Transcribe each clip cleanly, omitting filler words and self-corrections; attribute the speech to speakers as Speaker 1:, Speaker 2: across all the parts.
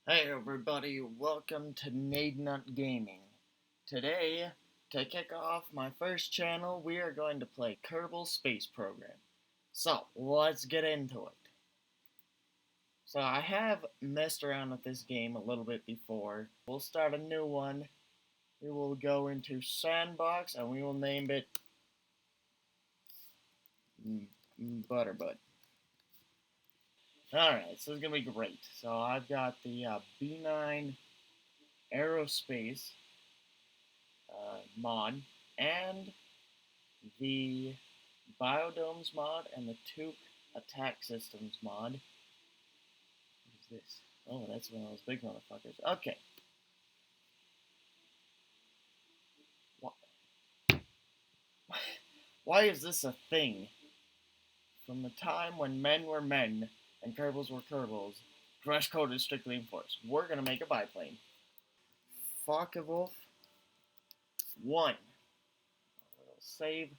Speaker 1: Hey everybody, welcome to Nut Gaming. Today, to kick off my first channel, we are going to play Kerbal Space Program. So, let's get into it. So I have messed around with this game a little bit before. We'll start a new one. We will go into Sandbox and we will name it Butterbutt. Alright, so it's gonna be great. So I've got the B9 Aerospace mod and the Biodomes mod and the Tuke Attack Systems mod. What is this? Oh, that's one of those big motherfuckers. Okay. Why is this a thing? From the time when men were men and Kerbals were Kerbals, dress code is strictly enforced. We're gonna make a biplane. Focke-Wulf 1. We'll save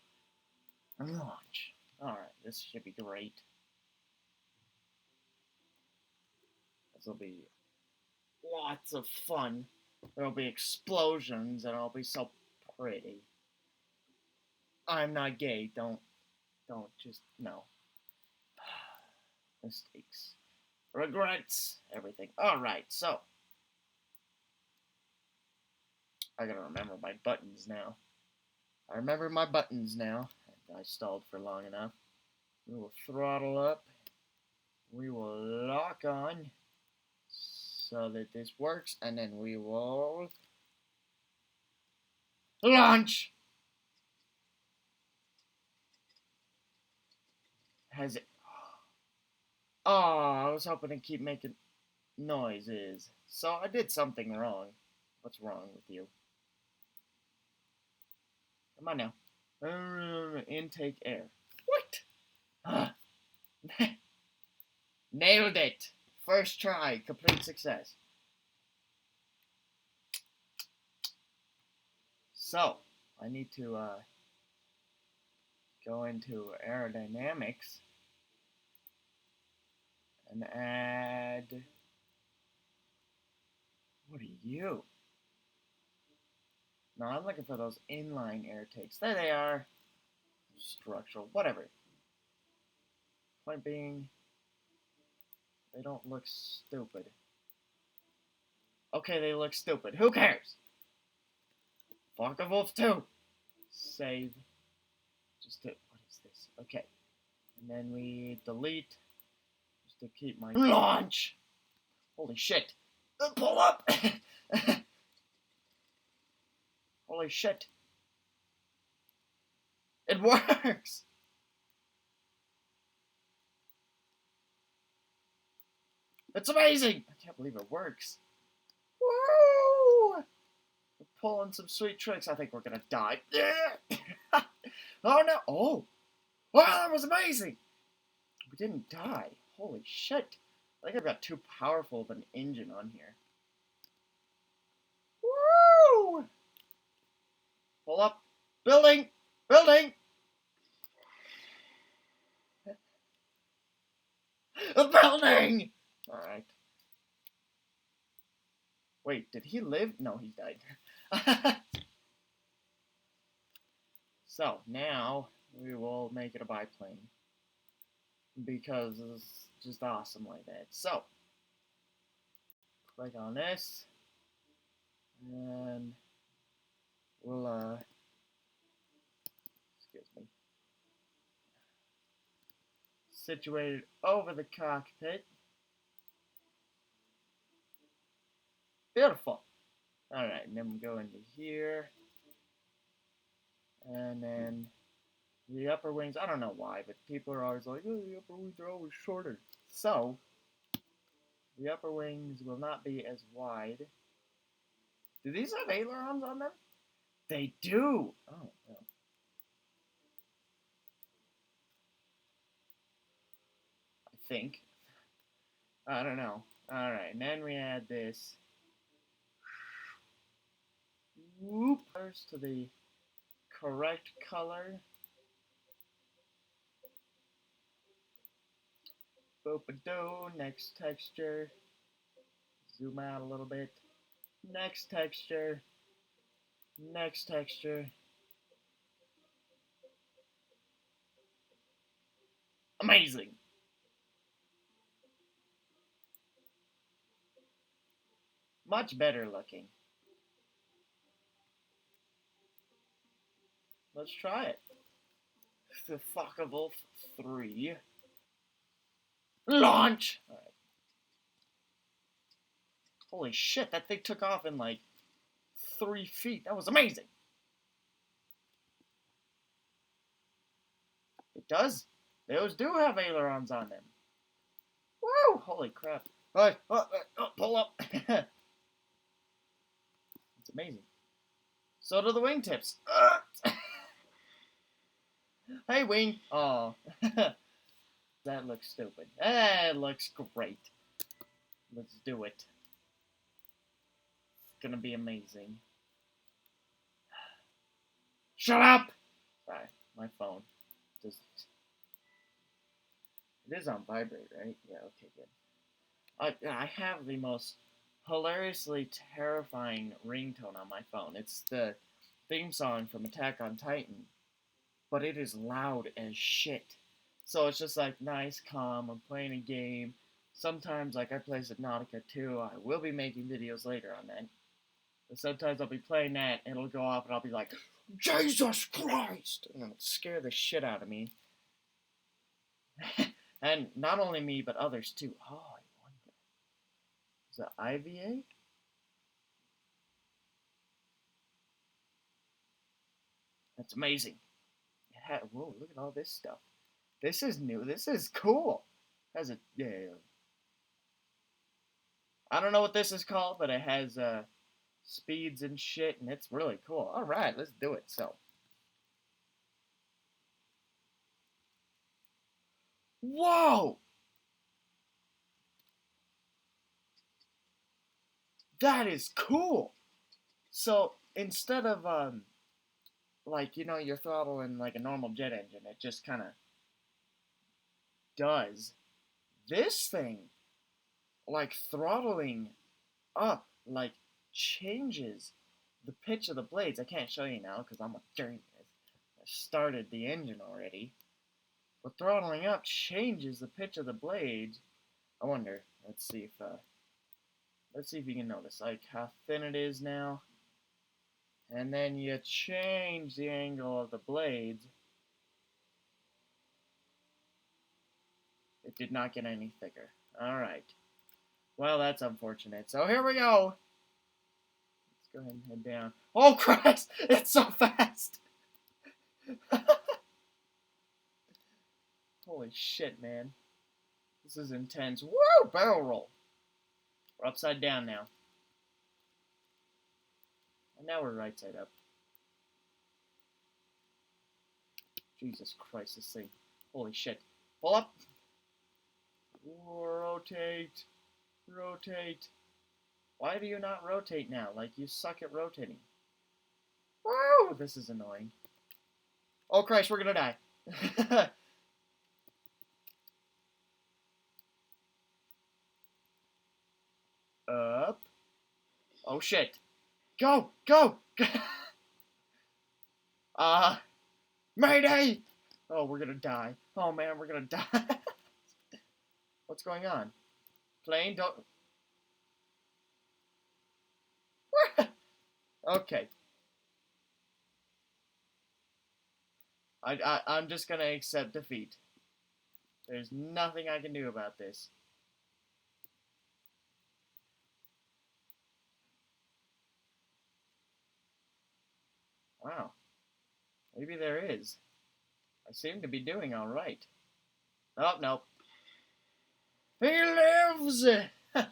Speaker 1: and launch. Alright, this should be great. This will be lots of fun. There'll be explosions and it'll be so pretty. I'm not gay. Don't just, no. Mistakes. Regrets. Everything. Alright, so. I gotta remember my buttons now. I remember my buttons now. I stalled for long enough. We will throttle up. We will lock on so that this works, and then we will launch. Has it? Oh, I was hoping to keep making noises. So I did something wrong. What's wrong with you? Come on now. Intake air. What? Nailed it. First try. Complete success. So, I need to go into aerodynamics and add. What are you? No, I'm looking for those inline air takes. There they are. Structural, whatever. Point being, they don't look stupid. Okay, they look stupid. Who cares? Focke-Wulf 2. Save. Just to, what is this? Okay. And then we delete. Just to keep my launch. Holy shit. Pull up. Holy shit. It works. It's amazing. I can't believe it works. Woo! We're pulling some sweet tricks. I think we're gonna die. Oh no! Oh! Wow, that was amazing! We didn't die. Holy shit. I think I've got too powerful of an engine on here. Woo! Pull up. Building! Building! A building! Alright. Wait, did he live? No, he died. So, now we will make it a biplane. Because it's just awesome like that. So, click on this. And we'll, excuse me. Situated over the cockpit. Beautiful. Alright, and then we go into here. And then the upper wings, I don't know why, but people are always like, oh, the upper wings are always shorter. So, the upper wings will not be as wide. Do these have ailerons on them? They do! Oh, no. I think. I don't know. Alright, and then we add this. Whoop! To the correct color. Boop-a-doo, next texture. Zoom out a little bit. Next texture. Next texture. Amazing. Much better looking. Let's try it. The Fuckable 3. Launch! Alright. Holy shit, that thing took off in like 3 feet. That was amazing. It does. Those do have ailerons on them. Woo! Holy crap. Alright, pull up. It's amazing. So do the wingtips. Hey, wing. Oh. That looks stupid. That looks great. Let's do it. It's gonna be amazing. Shut up! Sorry, my phone. Just... It is on vibrate, right? Yeah, okay, good. I have the most hilariously terrifying ringtone on my phone. It's the theme song from Attack on Titan, but it is loud as shit. So it's just like nice, calm. I'm playing a game. Sometimes, like I play Subnautica 2, I will be making videos later on that. But sometimes I'll be playing that, and it'll go off, and I'll be like, Jesus Christ! And it'll scare the shit out of me. And not only me, but others too. Oh, I wonder. Is that IVA? That's amazing. Whoa, look at all this stuff. This is new. This is cool. Has a yeah. I don't know what this is called, but it has speeds and shit, and it's really cool. All right, let's do it. So, whoa, that is cool. So instead of like you're throttling like a normal jet engine, it just kind of does this thing, like throttling up, like changes the pitch of the blades. I can't show you now because I'm a genius. I started the engine already. But throttling up changes the pitch of the blades. I wonder. Let's see if you can notice like how thin it is now. And then you change the angle of the blades. It did not get any thicker. Alright. Well, that's unfortunate. So here we go. Let's go ahead and head down. Oh, Christ! It's so fast! Holy shit, man. This is intense. Woo! Barrel roll. We're upside down now. And now we're right side up. Jesus Christ, this thing. Holy shit. Pull up. Rotate. Rotate. Why do you not rotate now? Like, you suck at rotating. Woo! This is annoying. Oh, Christ, we're gonna die. Up. Oh, shit. Go! Go! Mayday! Oh, we're gonna die. Oh, man, we're gonna die. What's going on? Plane, don't... Okay. I'm just gonna accept defeat. There's nothing I can do about this. Wow. Maybe there is. I seem to be doing alright. Oh, no. He lives! Uh-oh.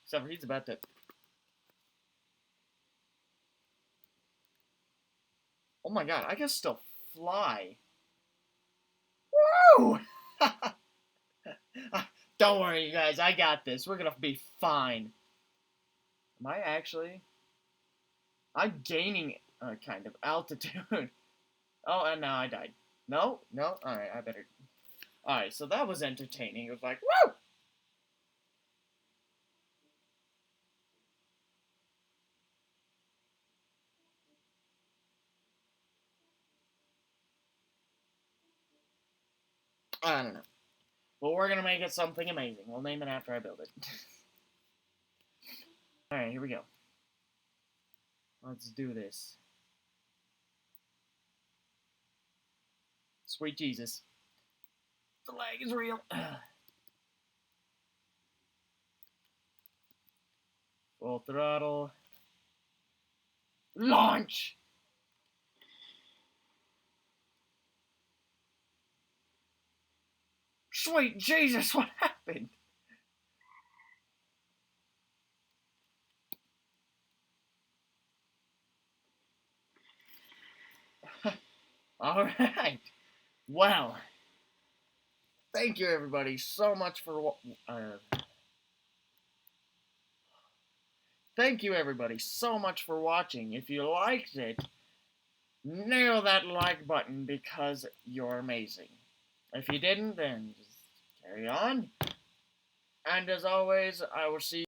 Speaker 1: Except for he's about to... Oh my god, I can still fly. Woo! Don't worry, you guys. I got this. We're gonna be fine. Am I actually... I'm gaining kind of altitude. Oh, and now I died. No? No? Alright, I better... Alright, so that was entertaining. It was like, woo! I don't know. But we're gonna make it something amazing. We'll name it after I build it. Alright, here we go. Let's do this. Sweet Jesus. The lag is real. Full throttle. Launch! Sweet Jesus, what happened? Alright. Well, thank you everybody so much for thank you everybody so much for watching. If you liked it, nail that like button because you're amazing. If you didn't, then just carry on. And as always, I will see you